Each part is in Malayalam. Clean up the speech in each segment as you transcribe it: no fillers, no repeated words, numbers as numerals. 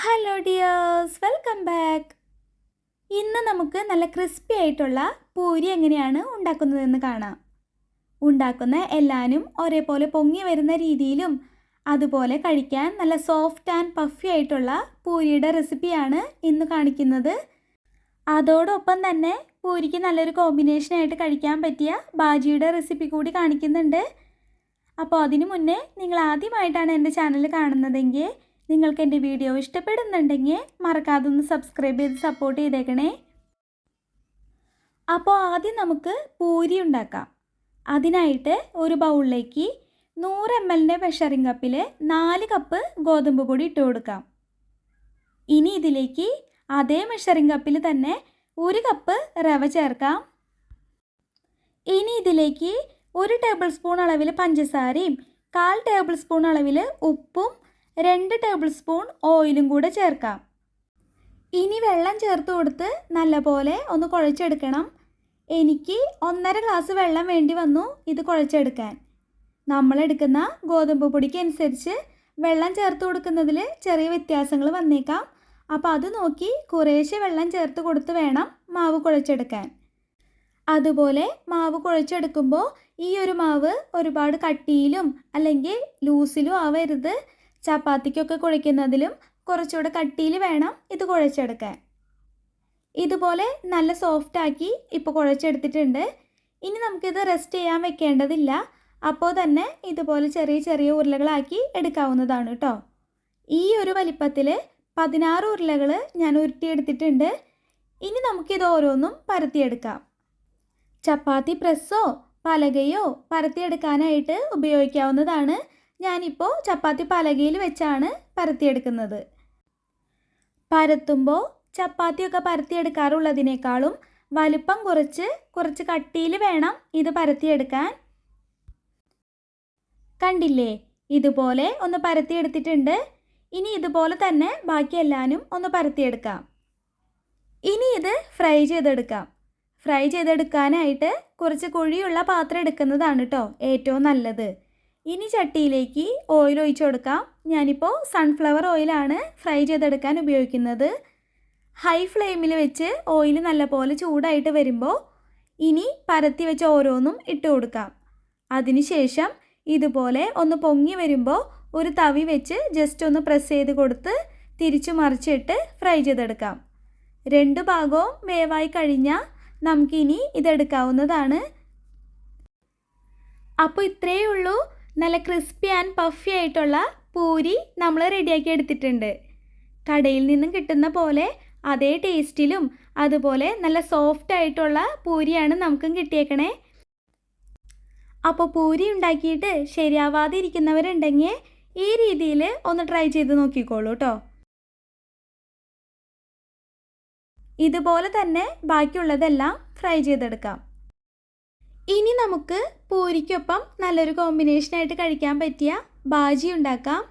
Hello dears, welcome back. ഇന്ന് നമുക്ക് നല്ല ക്രിസ്പി ആയിട്ടുള്ള പൂരി എങ്ങനെയാണ് ഉണ്ടാക്കുന്നതെന്ന് കാണാം. ഉണ്ടാക്കുന്ന എല്ലാവരും ഒരേപോലെ പൊങ്ങി വരുന്ന രീതിയിലും അതുപോലെ കഴിക്കാൻ നല്ല സോഫ്റ്റ് ആൻഡ് പഫി ആയിട്ടുള്ള പൂരിയുടെ റെസിപ്പിയാണ് ഇന്ന് കാണിക്കുന്നത്. അതോടൊപ്പം തന്നെ പൂരിക്ക് നല്ലൊരു കോമ്പിനേഷനായിട്ട് കഴിക്കാൻ പറ്റിയ ബാജിയുടെ റെസിപ്പി കൂടി കാണിക്കുന്നുണ്ട്. അപ്പോൾ അതിനു മുന്നേ നിങ്ങൾ ആദ്യമായിട്ടാണ് എൻ്റെ ചാനൽ കാണുന്നതെങ്കിൽ നിങ്ങൾക്ക് എൻ്റെ വീഡിയോ ഇഷ്ടപ്പെടുന്നുണ്ടെങ്കിൽ മറക്കാതെ ഒന്ന് സബ്സ്ക്രൈബ് ചെയ്ത് സപ്പോർട്ട് ചെയ്തേക്കണേ. അപ്പോൾ ആദ്യം നമുക്ക് പൂരി ഉണ്ടാക്കാം. അതിനായിട്ട് ഒരു ബൗളിലേക്ക് 100 ml മെഷറിംഗ് കപ്പിൽ 4 കപ്പ് ഗോതമ്പ് പൊടി ഇട്ട് കൊടുക്കാം. ഇനി ഇതിലേക്ക് അതേ മെഷറിംഗ് കപ്പിൽ തന്നെ 1 കപ്പ് റവ ചേർക്കാം. ഇനി ഇതിലേക്ക് 1 ടേബിൾ സ്പൂൺ അളവിൽ പഞ്ചസാരയും 1/4 ടേബിൾ സ്പൂൺ അളവിൽ ഉപ്പും 2 ടേബിൾ സ്പൂൺ ഓയിലും കൂടെ ചേർക്കാം. ഇനി വെള്ളം ചേർത്ത് കൊടുത്ത് നല്ലപോലെ ഒന്ന് കുഴച്ചെടുക്കണം. എനിക്ക് 1.5 ഗ്ലാസ് വെള്ളം വേണ്ടി വന്നു ഇത് കുഴച്ചെടുക്കാൻ. നമ്മളെടുക്കുന്ന ഗോതമ്പ് പൊടിക്ക് അനുസരിച്ച് വെള്ളം ചേർത്ത് കൊടുക്കുന്നതിൽ ചെറിയ വ്യത്യാസങ്ങൾ വന്നേക്കാം. അപ്പോൾ അത് നോക്കി കുറേശ്ശെ വെള്ളം ചേർത്ത് കൊടുത്ത് വേണം മാവ് കുഴച്ചെടുക്കാൻ. അതുപോലെ മാവ് കുഴച്ചെടുക്കുമ്പോൾ ഈ ഒരു മാവ് ഒരുപാട് കട്ടിയിലും അല്ലെങ്കിൽ ലൂസിലും ആവരുത്. ചപ്പാത്തിക്കൊക്കെ കുഴയ്ക്കുന്നതിലും കുറച്ചുകൂടെ കട്ടിയിൽ വേണം ഇത് കുഴച്ചെടുക്കാൻ. ഇതുപോലെ നല്ല സോഫ്റ്റാക്കി ഇപ്പോൾ കുഴച്ചെടുത്തിട്ടുണ്ട്. ഇനി നമുക്കിത് റെസ്റ്റ് ചെയ്യാൻ വെക്കേണ്ടതില്ല. അപ്പോൾ തന്നെ ഇതുപോലെ ചെറിയ ചെറിയ ഉരുളകളാക്കി എടുക്കാവുന്നതാണ് കേട്ടോ. ഈ ഒരു വലിപ്പത്തിൽ 16 ഉരുളകൾ ഞാൻ ഉരുട്ടിയെടുത്തിട്ടുണ്ട്. ഇനി നമുക്കിത് ഓരോന്നും പരത്തിയെടുക്കാം. ചപ്പാത്തി പ്രസ്സോ പലകയോ പരത്തിയെടുക്കാനായിട്ട് ഉപയോഗിക്കാവുന്നതാണ്. ഞാനിപ്പോൾ ചപ്പാത്തി പലകയിൽ വെച്ചാണ് പരത്തിയെടുക്കുന്നത്. പരത്തുമ്പോൾ ചപ്പാത്തിയൊക്കെ പരത്തിയെടുക്കാറുള്ളതിനേക്കാളും വലുപ്പം കുറച്ച് കട്ടിയിൽ വേണം ഇത് പരത്തിയെടുക്കാൻ. കണ്ടില്ലേ, ഇതുപോലെ ഒന്ന് പരത്തിയെടുത്തിട്ടുണ്ട്. ഇനി ഇതുപോലെ തന്നെ ബാക്കി എല്ലാവരും ഒന്ന് പരത്തിയെടുക്കാം. ഇനി ഇത് ഫ്രൈ ചെയ്തെടുക്കാം. ഫ്രൈ ചെയ്തെടുക്കാനായിട്ട് കുറച്ച് കുഴിയുള്ള പാത്രം എടുക്കുന്നതാണ് കേട്ടോ ഏറ്റവും നല്ലത്. ഇനി ചട്ടിയിലേക്ക് ഓയിൽ ഒഴിച്ചു കൊടുക്കാം. ഞാനിപ്പോൾ സൺഫ്ലവർ ഓയിലാണ് ഫ്രൈ ചെയ്തെടുക്കാൻ ഉപയോഗിക്കുന്നത്. ഹൈ ഫ്ലെയിമിൽ വെച്ച് ഓയിൽ നല്ലപോലെ ചൂടായിട്ട് വരുമ്പോൾ ഇനി പരത്തി വെച്ച് ഓരോന്നും ഇട്ട് കൊടുക്കാം. അതിനുശേഷം ഇതുപോലെ ഒന്ന് പൊങ്ങി വരുമ്പോൾ ഒരു തവി വെച്ച് ജസ്റ്റ് ഒന്ന് പ്രസ് ചെയ്ത് കൊടുത്ത് തിരിച്ചു മറിച്ചിട്ട് ഫ്രൈ ചെയ്തെടുക്കാം. 2 ഭാഗവും വേവായി കഴിഞ്ഞാൽ നമുക്കിനി ഇതെടുക്കാവുന്നതാണ്. അപ്പോൾ ഇത്രയേ ഉള്ളൂ. നല്ല ക്രിസ്പി ആൻഡ് പഫി ആയിട്ടുള്ള പൂരി നമ്മൾ റെഡിയാക്കി എടുത്തിട്ടുണ്ട്. കടയിൽ നിന്നും കിട്ടുന്ന പോലെ അതേ ടേസ്റ്റിലും അതുപോലെ നല്ല സോഫ്റ്റ് ആയിട്ടുള്ള പൂരിയാണ് നമുക്കും കിട്ടിയേക്കണേ. അപ്പോൾ പൂരി ഉണ്ടാക്കിയിട്ട് ശരിയാവാതെ ഇരിക്കുന്നവരുണ്ടെങ്കിൽ ഈ രീതിയിൽ ഒന്ന് ട്രൈ ചെയ്ത് നോക്കിക്കോളൂ കേട്ടോ. ഇതുപോലെ തന്നെ ബാക്കിയുള്ളതെല്ലാം ഫ്രൈ ചെയ്തെടുക്കാം. ഇനി നമുക്ക് പൂരിക്കൊപ്പം നല്ലൊരു കോമ്പിനേഷനായിട്ട് കഴിക്കാൻ പറ്റിയ ബാജി ഉണ്ടാക്കാം.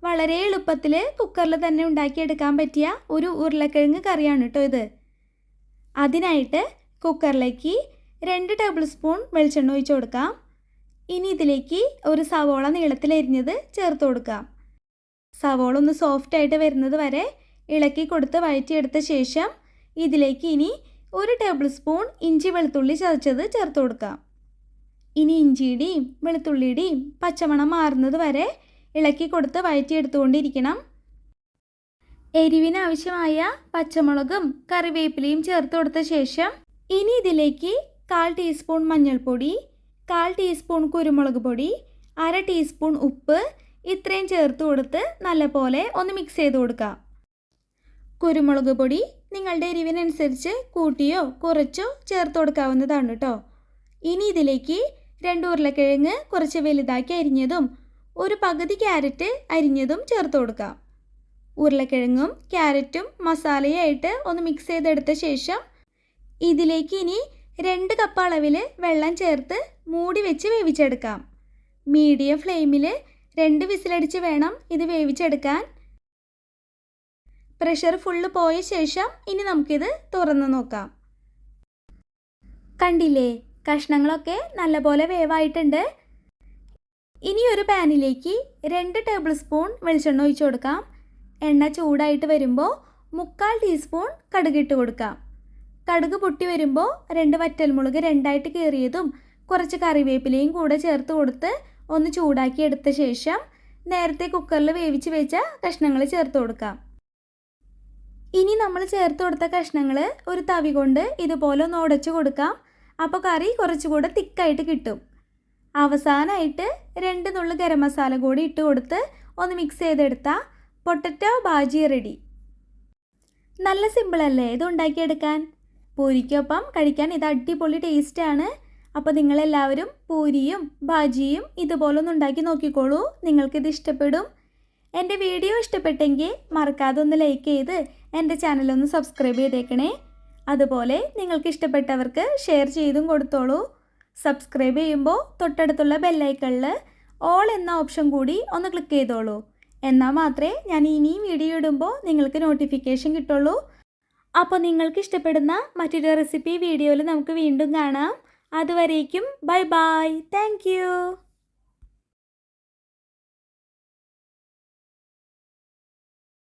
വളരെ എളുപ്പത്തിൽ കുക്കറിൽ തന്നെ ഉണ്ടാക്കിയെടുക്കാൻ പറ്റിയ ഒരു ഉരുളക്കിഴങ്ങ് കറിയാണ് കേട്ടോ ഇത്. അതിനായിട്ട് കുക്കറിലേക്ക് 2 ടേബിൾ സ്പൂൺ വെളിച്ചെണ്ണ ഒഴിച്ച് കൊടുക്കാം. ഇനി ഇതിലേക്ക് ഒരു സവോള നീളത്തിൽ അരിഞ്ഞത് ചേർത്ത് കൊടുക്കാം. സവോള ഒന്ന് സോഫ്റ്റായിട്ട് വരുന്നത് വരെ ഇളക്കി കൊടുത്ത് വഴറ്റിയെടുത്ത ശേഷം ഇതിലേക്ക് ഇനി 1 ടേബിൾ സ്പൂൺ ഇഞ്ചി വെളുത്തുള്ളി ചതച്ചത് ചേർത്ത് കൊടുക്കാം. ഇനി ഇഞ്ചിയുടെയും വെളുത്തുള്ളിയുടെയും പച്ചമണം മാറുന്നത് വരെ ഇളക്കി കൊടുത്ത് വഴറ്റിയെടുത്തുകൊണ്ടിരിക്കണം. എരിവിനാവശ്യമായ പച്ചമുളകും കറിവേപ്പിലയും ചേർത്ത് കൊടുത്ത ശേഷം ഇനി ഇതിലേക്ക് 1/4 ടീസ്പൂൺ മഞ്ഞൾപ്പൊടി, 1/4 ടീസ്പൂൺ കുരുമുളക് പൊടി, 1/2 ടീസ്പൂൺ ഉപ്പ് ഇത്രയും ചേർത്ത് കൊടുത്ത് നല്ലപോലെ ഒന്ന് മിക്സ് ചെയ്ത് കൊടുക്കാം. കുരുമുളക് പൊടി നിങ്ങളുടെ എരിവിനനുസരിച്ച് കൂട്ടിയോ കുറച്ചോ ചേർത്ത് കൊടുക്കാവുന്നതാണ് കേട്ടോ. ഇനി ഇതിലേക്ക് 2 ഉരുളക്കിഴങ്ങ് കുറച്ച് വലുതാക്കി അരിഞ്ഞതും 1 പകുതി ക്യാരറ്റ് അരിഞ്ഞതും ചേർത്ത് കൊടുക്കാം. ഉരുളക്കിഴങ്ങും ക്യാരറ്റും മസാലയായിട്ട് ഒന്ന് മിക്സ് ചെയ്തെടുത്ത ശേഷം ഇതിലേക്ക് ഇനി 2 കപ്പ് അളവിൽ വെള്ളം ചേർത്ത് മൂടി വെച്ച് വേവിച്ചെടുക്കാം. മീഡിയം ഫ്ലെയിമിൽ 2 വിസിലടിച്ച് വേണം ഇത് വേവിച്ചെടുക്കാൻ. പ്രഷർ ഫുള്ള് പോയ ശേഷം ഇനി നമുക്കിത് തുറന്ന് നോക്കാം. കണ്ടില്ലേ, കഷ്ണങ്ങളൊക്കെ നല്ലപോലെ വേവായിട്ടുണ്ട്. ഇനി ഒരു പാനിലേക്ക് 2 ടേബിൾ സ്പൂൺ വെളിച്ചെണ്ണ ഒഴിച്ച് കൊടുക്കാം. എണ്ണ ചൂടായിട്ട് വരുമ്പോൾ 3/4 ടീസ്പൂൺ കടുകിട്ട് കൊടുക്കാം. കടുക് പൊട്ടി വരുമ്പോൾ 2 വറ്റൽമുളക് രണ്ടായിട്ട് കീറിയതും കുറച്ച് കറിവേപ്പിലയും കൂടെ ചേർത്ത് കൊടുത്ത് ഒന്ന് ചൂടാക്കി എടുത്ത ശേഷം നേരത്തെ കുക്കറിൽ വേവിച്ച് വെച്ച കഷ്ണങ്ങൾ ചേർത്ത് കൊടുക്കാം. ഇനി നമ്മൾ ചേർത്ത് കൊടുത്ത കഷ്ണങ്ങൾ ഒരു തവി കൊണ്ട് ഇതുപോലെ ഒന്ന് ഉടച്ചു കൊടുക്കാം. അപ്പോൾ കറി കുറച്ചുകൂടെ തിക്കായിട്ട് കിട്ടും. അവസാനമായിട്ട് 2 നുള്ളു ഗരം മസാല കൂടി ഇട്ട് കൊടുത്ത് ഒന്ന് മിക്സ് ചെയ്തെടുത്താൽ പൊട്ടറ്റോ ബാജി റെഡി. നല്ല സിമ്പിളല്ലേ ഇത് ഉണ്ടാക്കിയെടുക്കാൻ? പൂരിക്കൊപ്പം കഴിക്കാൻ ഇത് അടിപൊളി ടേസ്റ്റാണ്. അപ്പോൾ നിങ്ങളെല്ലാവരും പൂരിയും ബാജിയും ഇതുപോലൊന്ന് ഉണ്ടാക്കി നോക്കിക്കോളൂ. നിങ്ങൾക്കിത് ഇഷ്ടപ്പെടും. എൻ്റെ വീഡിയോ ഇഷ്ടപ്പെട്ടെങ്കിൽ മറക്കാതെ ഒന്ന് ലൈക്ക് ചെയ്ത് എൻ്റെ ചാനലൊന്ന് സബ്സ്ക്രൈബ് ചെയ്തേക്കണേ. അതുപോലെ നിങ്ങൾക്ക് ഇഷ്ടപ്പെട്ടവർക്ക് ഷെയർ ചെയ്തും കൊടുത്തോളൂ. സബ്സ്ക്രൈബ് ചെയ്യുമ്പോൾ തൊട്ടടുത്തുള്ള ബെല്ലൈക്കണിൽ ഓൾ എന്ന ഓപ്ഷൻ കൂടി ഒന്ന് ക്ലിക്ക് ചെയ്തോളൂ. എന്നാൽ മാത്രമേ ഞാൻ ഇനിയും വീഡിയോ ഇടുമ്പോൾ നിങ്ങൾക്ക് നോട്ടിഫിക്കേഷൻ കിട്ടുള്ളൂ. അപ്പോൾ നിങ്ങൾക്ക് ഇഷ്ടപ്പെടുന്ന മറ്റൊരു റെസിപ്പി വീഡിയോയിൽ നമുക്ക് വീണ്ടും കാണാം. അതുവരേക്കും ബൈ ബൈ. Thank you.